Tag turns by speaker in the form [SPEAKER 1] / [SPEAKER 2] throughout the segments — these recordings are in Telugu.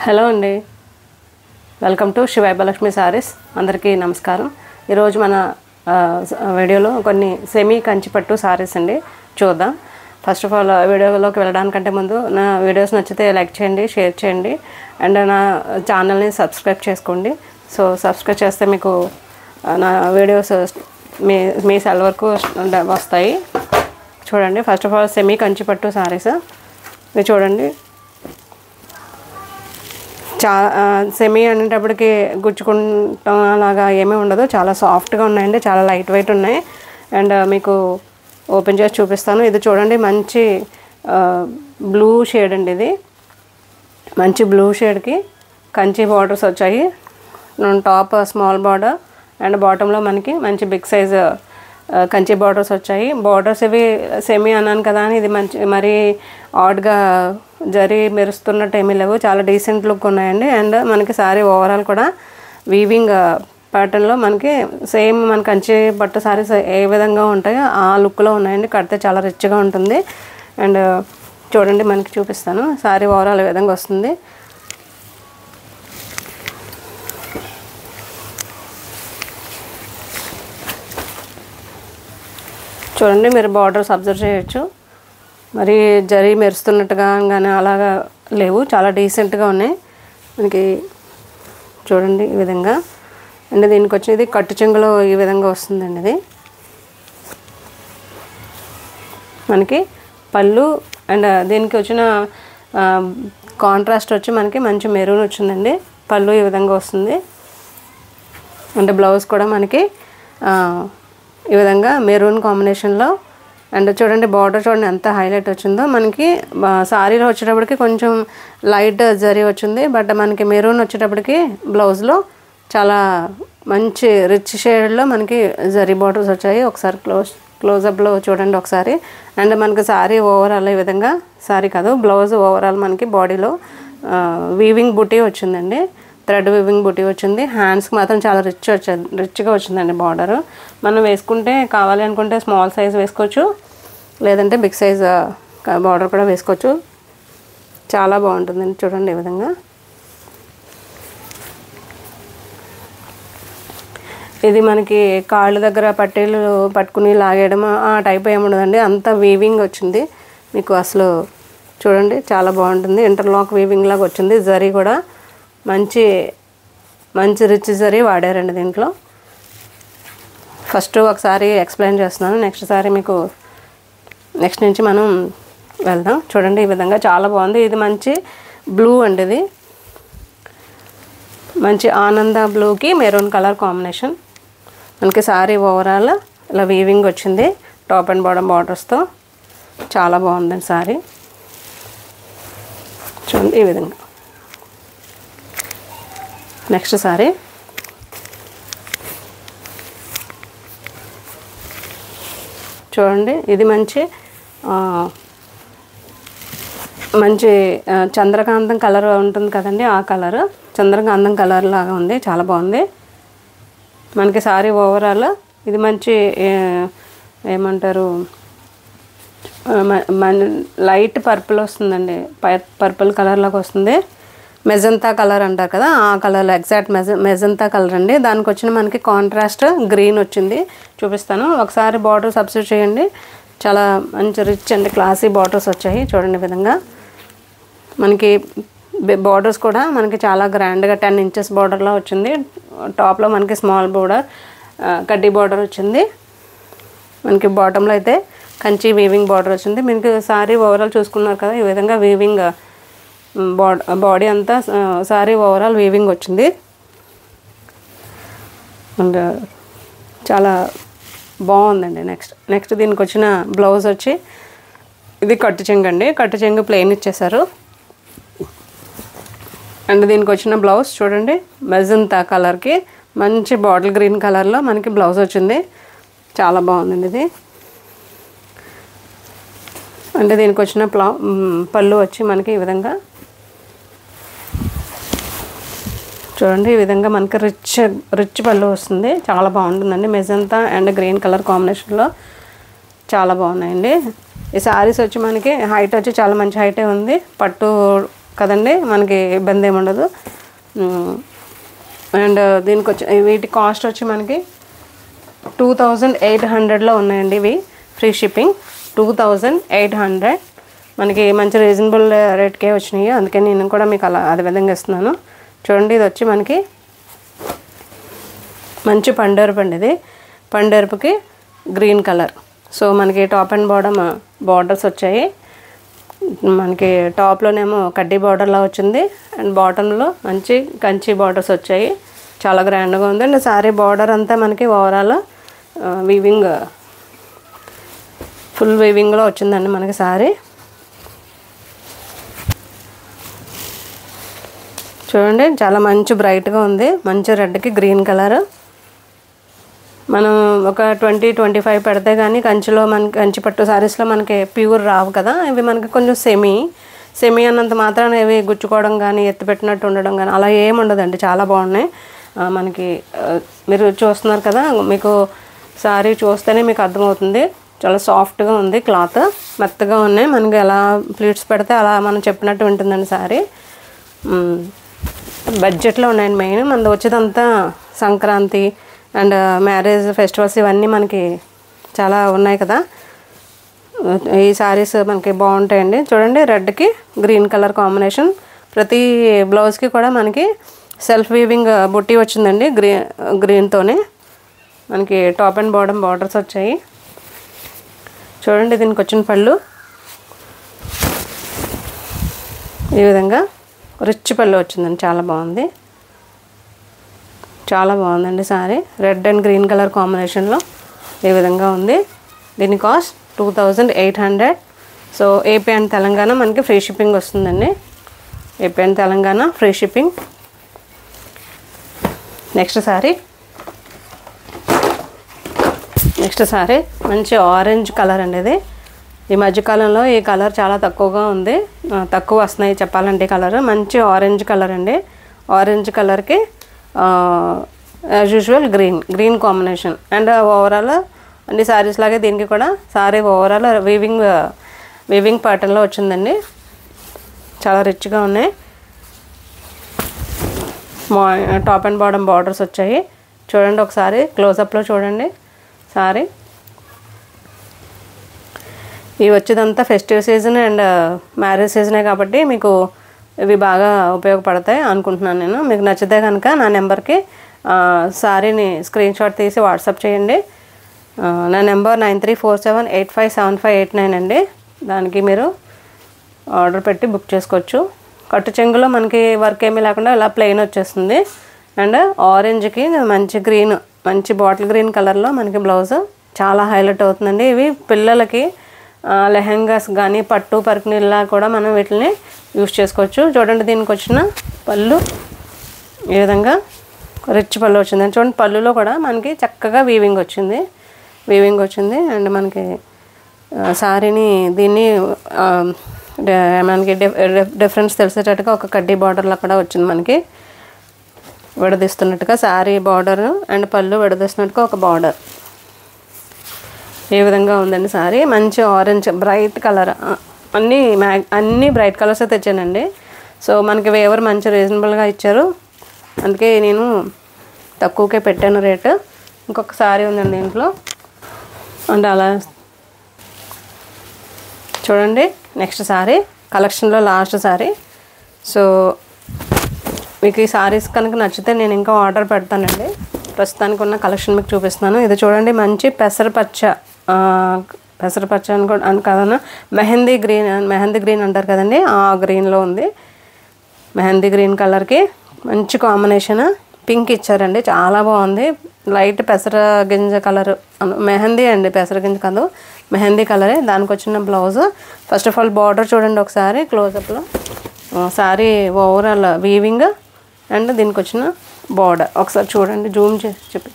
[SPEAKER 1] హలో అండి, వెల్కమ్ టు శివైబలక్ష్మి సారీస్. అందరికీ నమస్కారం. ఈరోజు మన వీడియోలో కొన్ని సెమీ కంచిపట్టు సారీస్ అండి చూద్దాం. ఫస్ట్ ఆఫ్ ఆల్ వీడియోలోకి వెళ్ళడానికంటే ముందు నా వీడియోస్ నచ్చితే లైక్ చేయండి, షేర్ చేయండి అండ్ నా ఛానల్ని సబ్స్క్రైబ్ చేసుకోండి. సో సబ్స్క్రైబ్ చేస్తే మీకు నా వీడియోస్ మీ సెల్ వరకు వస్తాయి. చూడండి, ఫస్ట్ ఆఫ్ ఆల్ సెమీ కంచిపట్టు సారీస్ ఇవి చూడండి. సెమీ అనేటప్పటికి గుచ్చుకుంటాం అలాగా ఏమీ ఉండదు, చాలా సాఫ్ట్గా ఉన్నాయండి, చాలా లైట్ వెయిట్ ఉన్నాయి. అండ్ మీకు ఓపెన్ చేసి చూపిస్తాను. ఇది చూడండి, మంచి బ్లూ షేడ్ అండి. ఇది మంచి బ్లూ షేడ్కి కంచి బార్డర్స్ వచ్చాయి. టాప్ స్మాల్ బార్డర్ అండ్ బాటంలో మనకి మంచి బిగ్ సైజ్ కంచి బార్డర్స్ వచ్చాయి. బార్డర్స్ ఇవి సెమీ అన్నాను కదా అని ఇది మంచి మరీ ఆడ్గా జరీ మెరుస్తున్నట్టు ఏమీ లేవు, చాలా డీసెంట్ లుక్ ఉన్నాయండి. అండ్ మనకి సారీ ఓవరాల్ కూడా వీవింగ్ ప్యాటర్న్లో మనకి సేమ్ మన కంచి పట్టు సారీస్ ఏ విధంగా ఉంటాయో ఆ లుక్లో ఉన్నాయండి. కడితే చాలా రిచ్గా ఉంటుంది. అండ్ చూడండి, మనకి చూపిస్తాను. సారీ ఓవరాల్ ఈ విధంగా వస్తుంది. చూడండి, మీరు బార్డర్స్ అబ్జర్వ్ చేయొచ్చు. మరి జరీ మెరుస్తున్నట్టుగా కానీ అలాగా లేవు, చాలా డీసెంట్గా ఉన్నాయి మనకి. చూడండి ఈ విధంగా. అండ్ దీనికి వచ్చేది కట్టు చెంగులో ఈ విధంగా వస్తుందండి. ఇది మనకి పళ్ళు అండ్ దీనికి వచ్చిన కాంట్రాస్ట్ వచ్చి మనకి మంచి మెరూన్ వచ్చిందండి. పళ్ళు ఈ విధంగా వస్తుంది. అంటే బ్లౌజ్ కూడా మనకి ఈ విధంగా మెరూన్ కాంబినేషన్లో. అండ్ చూడండి, బార్డర్ చూడండి ఎంత హైలైట్ వచ్చిందో. మనకి సారీలో వచ్చేటప్పటికి కొంచెం లైట్ జరీ వచ్చింది, బట్ మనకి మెరూన్ వచ్చేటప్పటికి బ్లౌజ్లో చాలా మంచి రిచ్ షేడ్లో మనకి జరీ బార్డర్స్ వచ్చాయి. ఒకసారి క్లోజప్లో చూడండి ఒకసారి. అండ్ మనకి సారీ ఓవరాల్ ఈ విధంగా, సారీ కాదు బ్లౌజ్ ఓవరాల్ మనకి బాడీలో వీవింగ్ బుటీ వచ్చిందండి, థ్రెడ్ వీవింగ్ బుటీ వచ్చింది. హ్యాండ్స్కి మాత్రం చాలా రిచ్గా వచ్చిందండి బార్డర్. మనం వేసుకుంటే కావాలి అనుకుంటే స్మాల్ సైజ్ వేసుకోవచ్చు, లేదంటే బిగ్ సైజ్ బార్డర్ కూడా వేసుకోవచ్చు. చాలా బాగుంటుందండి. చూడండి ఈ విధంగా. ఇది మనకి కాళ్ళ దగ్గర పట్టీలు పట్టుకుని లాగేయడం ఆ టైప్ ఏముండదండి, అంతా వీవింగ్ వచ్చింది మీకు. అసలు చూడండి చాలా బాగుంటుంది. ఇంటర్లాక్ వీవింగ్ లాగా వచ్చింది. జరీ కూడా మంచి రిచ్ జరీ వాడారండి దీంట్లో. ఫస్ట్ ఒకసారి ఎక్స్ప్లెయిన్ చేస్తున్నాను, నెక్స్ట్ నుంచి మనం వెళ్దాం. చూడండి ఈ విధంగా చాలా బాగుంది. ఇది మంచి బ్లూ అండి, ఇది మంచి ఆనంద బ్లూకి మెరూన్ కలర్ కాంబినేషన్. మనకి సారీ ఓవరాల్ ఇలా వీవింగ్ వచ్చింది టాప్ అండ్ బాటమ్ బార్డర్స్తో. చాలా బాగుందండి సారీ. చూడండి ఈ విధంగా. నెక్స్ట్ సారీ చూడండి, ఇది మంచి చంద్రకాంతం కలర్ ఉంటుంది కదండి, ఆ కలర్ చంద్రకాంతం కలర్ లాగా ఉంది, చాలా బాగుంది. మనకి సారీ ఓవరాల్ ఇది మంచి ఏమంటారు లైట్ పర్పుల్ వస్తుందండి, పర్పుల్ కలర్ లాగా వస్తుంది. మెజంతా కలర్ అంటారు కదా, ఆ కలర్ ఎగ్జాక్ట్ మెజంతా కలర్ అండి. దానికి వచ్చిన మనకి కాంట్రాస్ట్ గ్రీన్ వచ్చింది, చూపిస్తాను. ఒకసారి బార్డర్స్ అబ్జర్వ్ చేయండి, చాలా మంచి రిచ్ అండ్ క్లాసీ బార్డర్స్ వచ్చాయి. చూడండి ఈ విధంగా. మనకి బార్డర్స్ కూడా మనకి చాలా గ్రాండ్గా 10 ఇంచెస్ బార్డర్లో వచ్చింది. టాప్లో మనకి స్మాల్ బార్డర్ కడ్డీ బార్డర్ వచ్చింది. మనకి బాటంలో అయితే కంచి వీవింగ్ బార్డర్ వచ్చింది. మీకు సారీ ఓవరాల్ చూసుకున్నారు కదా, ఈ విధంగా వీవింగ్ బాడీ అంతా సారీ ఓవరాల్ వీవింగ్ వచ్చింది. అండ్ చాలా బాగుందండి. నెక్స్ట్ దీనికి వచ్చిన బ్లౌజ్ వచ్చి ఇది కట్టు చెంగు అండి. కట్టు చెంగు ప్లెయిన్ ఇచ్చేసారు. అండ్ దీనికి వచ్చిన బ్లౌజ్ చూడండి, మెజంతా కలర్కి మంచి బాటిల్ గ్రీన్ కలర్లో మనకి బ్లౌజ్ వచ్చింది. చాలా బాగుందండి ఇది. అంటే దీనికి వచ్చిన పళ్ళు వచ్చి మనకి ఈ విధంగా చూడండి, ఈ విధంగా మనకి రిచ్ పళ్ళు వస్తుంది. చాలా బాగుంటుందండి. మెజంతా అండ్ గ్రీన్ కలర్ కాంబినేషన్లో చాలా బాగున్నాయండి. ఈ సారీస్ వచ్చి మనకి హైట్ వచ్చి చాలా మంచి హైటే ఉంది. పట్టు కదండి, మనకి ఇబ్బంది ఏమి ఉండదు. అండ్ దీనికి వచ్చి వీటి కాస్ట్ వచ్చి మనకి 2800లో ఉన్నాయండి. ఇవి ఫ్రీ షిప్పింగ్ 2800. మనకి మంచి రీజనబుల్ రేట్కే వచ్చినాయి, అందుకే నేను కూడా మీకు అదే విధంగా ఇస్తున్నాను. చూడండి, ఇది వచ్చి మనకి మంచి పండెరుపు అండి. ఇది పండెరుపుకి గ్రీన్ కలర్. సో మనకి టాప్ అండ్ బాటమ్ బార్డర్స్ వచ్చాయి. మనకి టాప్లోనేమో కడ్డీ బార్డర్లా వచ్చింది అండ్ బాటంలో మంచి కంచి బార్డర్స్ వచ్చాయి. చాలా గ్రాండ్గా ఉంది. అండ్ సారీ బార్డర్ అంతా మనకి ఓవరాల్ వీవింగ్, ఫుల్ వీవింగ్లో వచ్చిందండి మనకి సారీ. చూడండి, చాలా మంచి బ్రైట్గా ఉంది. మంచి రెడ్కి గ్రీన్ కలర్. మనం ఒక 20-25 పెడితే కానీ కంచిలో మనకి కంచి పట్టు శారీస్లో మనకి ప్యూర్ రావు కదా. ఇవి మనకి కొంచెం సెమీ అన్నంత మాత్రాన ఇవి గుచ్చుకోవడం కానీ ఎత్తిపెట్టినట్టు ఉండడం కానీ అలా ఏమి ఉండదండి. చాలా బాగున్నాయి. మనకి మీరు చూస్తున్నారు కదా, మీకు శారీ చూస్తేనే మీకు అర్థమవుతుంది. చాలా సాఫ్ట్గా ఉంది, క్లాత్ మెత్తగా ఉన్నాయి. మనకి ఎలా ప్లీట్స్ పెడితే అలా మనం చెప్పినట్టు ఉంటుందండి శారీ. బడ్జెట్లో ఉన్నాయండి. మెయిన్ మనది వచ్చేదంతా సంక్రాంతి అండ్ మ్యారేజ్ ఫెస్టివల్స్ ఇవన్నీ మనకి చాలా ఉన్నాయి కదా. ఈ శారీస్ మనకి బాగుంటాయండి. చూడండి, రెడ్కి గ్రీన్ కలర్ కాంబినేషన్. ప్రతి బ్లౌజ్కి కూడా మనకి సెల్ఫ్ వీవింగ్ బుట్టి వచ్చిందండి. గ్రీన్తోనే మనకి టాప్ అండ్ బాటమ్ బార్డర్స్ వచ్చాయి. చూడండి, దీనికి వచ్చిన పళ్ళు ఈ విధంగా రిచ్ పళ్ళు వచ్చిందండి. చాలా బాగుంది, చాలా బాగుందండి sorry. Red and green colour కాంబినేషన్లో ఈ విధంగా ఉంది. దీని cost 2800. So AP and Telangana మనకి ఫ్రీ షిప్పింగ్ వస్తుందండి. AP and Telangana free shipping. Next sorry మంచి ఆరెంజ్ కలర్ అండి. ఇది ఈ మధ్యకాలంలో ఈ కలర్ చాలా తక్కువగా ఉంది, తక్కువ వస్తున్నాయి చెప్పాలంటే. కలర్ మంచి ఆరెంజ్ కలర్ అండి. ఆరెంజ్ కలర్కి as usual green combination. And overall అన్ని శారీస్ లాగే దీనికి కూడా సారీ ఓవరాల్ వీవింగ్ ప్యాటర్న్లో వచ్చిందండి. చాలా రిచ్గా ఉన్నాయి. టాప్ అండ్ బాటమ్ బార్డర్స్ వచ్చాయి. చూడండి, ఒకసారి క్లోజప్లో చూడండి సారీ. ఇవి వచ్చేదంతా ఫెస్టివ్ సీజన్ అండ్ మ్యారేజ్ సీజనే కాబట్టి మీకు ఇవి బాగా ఉపయోగపడతాయి అనుకుంటున్నాను నేను. మీకు నచ్చితే కనుక నా నెంబర్కి సారీని స్క్రీన్ షాట్ తీసి వాట్సాప్ చేయండి. నా నెంబర్ 9347857589 అండి. దానికి మీరు ఆర్డర్ పెట్టి బుక్ చేసుకోవచ్చు. కట్టు చెంగులో మనకి వర్క్ ఏమీ లేకుండా ఇలా ప్లెయిన్ వచ్చేస్తుంది. అండ్ ఆరెంజ్కి మంచి బాటిల్ గ్రీన్ కలర్లో మనకి బ్లౌజ్ చాలా హైలైట్ అవుతుందండి. ఇవి పిల్లలకి లెహెంగాస్ కానీ పట్టు పరికిణీలా కూడా మనం వీటిని యూస్ చేసుకోవచ్చు. చూడండి, దీనికి వచ్చిన పళ్ళు ఈ విధంగా రిచ్ పళ్ళు వచ్చింది. చూడండి, పళ్ళులో కూడా మనకి చక్కగా వీవింగ్ వచ్చింది. అండ్ మనకి సారీని దీన్ని మనకి డిఫరెన్స్ తెలిసేటట్టుగా ఒక కడ్డీ బార్డర్లో కూడా వచ్చింది. మనకి విడదీస్తున్నట్టుగా సారీ బార్డర్ అండ్ పళ్ళు విడదీస్తున్నట్టుగా ఒక బార్డర్ ఈ విధంగా ఉందండి సారీ. మంచి ఆరెంజ్ బ్రైట్ కలర్, అన్నీ బ్రైట్ కలర్స్ తెచ్చానండి. సో మనకి వేవర్ మంచి రీజనబుల్గా ఇచ్చారు, అందుకే నేను తక్కువకే పెట్టాను రేటు. ఇంకొక సారీ ఉందండి దీంట్లో. అండ్ అలా చూడండి, నెక్స్ట్ సారీ కలెక్షన్లో లాస్ట్ సారీ. సో మీకు ఈ సారీస్ కనుక నచ్చితే నేను ఇంకా ఆర్డర్ పెడతానండి. ప్రస్తుతానికి ఉన్న కలెక్షన్ మీకు చూపిస్తున్నాను. ఇది చూడండి, మంచి పెసరపచ్చ అని కాదన్నా మెహందీ గ్రీన్ అంటారు కదండి, ఆ గ్రీన్లో ఉంది. మెహందీ గ్రీన్ కలర్కి మంచి కాంబినేషన్ పింక్ ఇచ్చారండి, చాలా బాగుంది. లైట్ పెసర గింజ కలర్, మెహందీ అండి, పెసర గింజ కాదు మెహందీ కలరే. దానికి వచ్చిన blouse first of all border చూడండి ఒకసారి క్లోజప్లో. సారీ ఓవరాల్ వీవింగ్ అండ్ దీనికి వచ్చిన బార్డర్ ఒకసారి చూడండి, జూమ్ చేసి చెప్పి.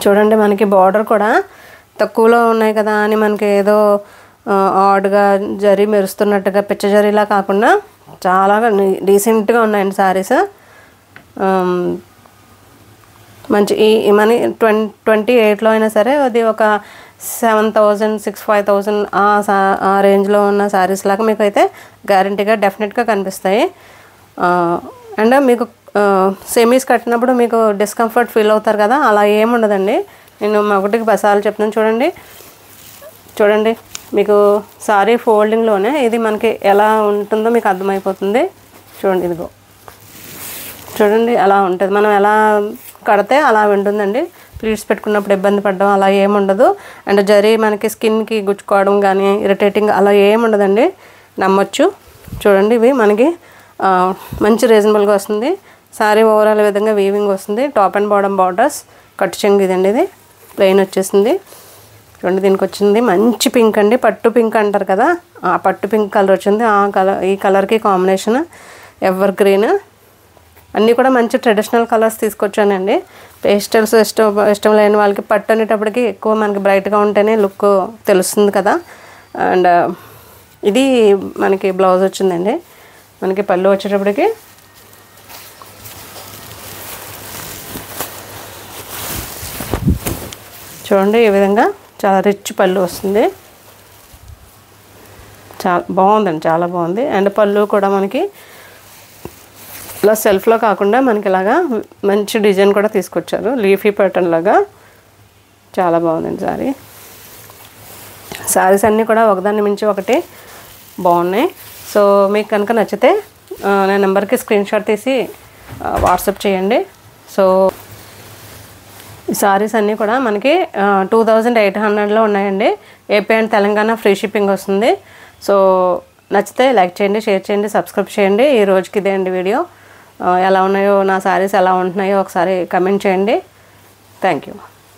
[SPEAKER 1] చూడండి, మనకి బార్డర్ కూడా తక్కువలో ఉన్నాయి కదా అని మనకి ఏదో ఆడ్గా జరీ మెరుస్తున్నట్టుగా పిచ్చ జరీలా కాకుండా చాలా డీసెంట్గా ఉన్నాయండి శారీస్. మంచి ఈ మన 28లో అయినా సరే అది ఒక 7,000 5,000 ఆ రేంజ్లో ఉన్న శారీస్ లాగా మీకు అయితే గ్యారంటీగా డెఫినెట్గా కనిపిస్తాయి. అండ్ మీకు సెమీస్ కట్టినప్పుడు మీకు డిస్కంఫర్ట్ ఫీల్ అవుతారు కదా, అలా ఏముండదండి. నేను ఒకటికి 10 సార్లు చెప్తున్నాను. చూడండి మీకు సారీ ఫోల్డింగ్లోనే ఇది మనకి ఎలా ఉంటుందో మీకు అర్థమైపోతుంది. చూడండి, ఇదిగో చూడండి అలా ఉంటుంది. మనం ఎలా కడితే అలా ఉంటుందండి. ప్లీట్స్ పెట్టుకున్నప్పుడు ఇబ్బంది పడడం అలా ఏముండదు. అండ్ జరీ మనకి స్కిన్కి గుచ్చుకోవడం కానీ ఇరిటేటింగ్ అలా ఏముండదండి, నమ్మొచ్చు. చూడండి ఇవి మనకి మంచి రీజనబుల్గా వస్తుంది. సారీ ఓవరాల్ విధంగా వీవింగ్ వస్తుంది. Top and bottom borders cut చెంగు ఇదండి, ఇది ప్లెయిన్ వచ్చేసింది. చూడండి దీనికి వచ్చింది మంచి పింక్ అండి, పట్టు పింక్ అంటారు కదా, ఆ పట్టు పింక్ కలర్ వచ్చింది. ఆ కలర్ ఈ కలర్కి కాంబినేషన్ ఎవర్ గ్రీన్. అన్నీ కూడా మంచి ట్రెడిషనల్ కలర్స్ తీసుకొచ్చానండి. పేస్టల్స్ ఇష్టం లేని వాళ్ళకి పట్టు అనేటప్పటికి ఎక్కువ మనకి బ్రైట్గా ఉంటేనే లుక్ తెలుస్తుంది కదా. అండ్ ఇది మనకి బ్లౌజ్ వచ్చిందండి. మనకి పళ్ళు వచ్చేటప్పటికి చూడండి ఈ విధంగా చాలా రిచ్ పళ్ళు వస్తుంది. చాలా బాగుందండి, చాలా బాగుంది. అండ్ పళ్ళు కూడా మనకి ఇలా సెల్ఫ్లో కాకుండా మనకి ఇలాగా మంచి డిజైన్ కూడా తీసుకొచ్చారు, లీఫీ ప్యాటర్న్ లాగా. చాలా బాగుందండి శారీస్ అన్నీ కూడా ఒకదాన్ని మించి ఒకటి బాగున్నాయి. సో మీకు కనుక నచ్చితే నా నెంబర్కి స్క్రీన్ షాట్ తీసి వాట్సాప్ చేయండి. సో ఈ సారీస్ అన్నీ కూడా మనకి 2,800లో ఉన్నాయండి. AP and Telangana free shipping వస్తుంది. సో నచ్చితే లైక్ చేయండి, షేర్ చేయండి, సబ్స్క్రైబ్ చేయండి. ఈ రోజుకి ఇదే అండి వీడియో. ఎలా ఉన్నాయో నా సారీస్ ఎలా ఉంటున్నాయో ఒకసారి కమెంట్ చేయండి. Thank you.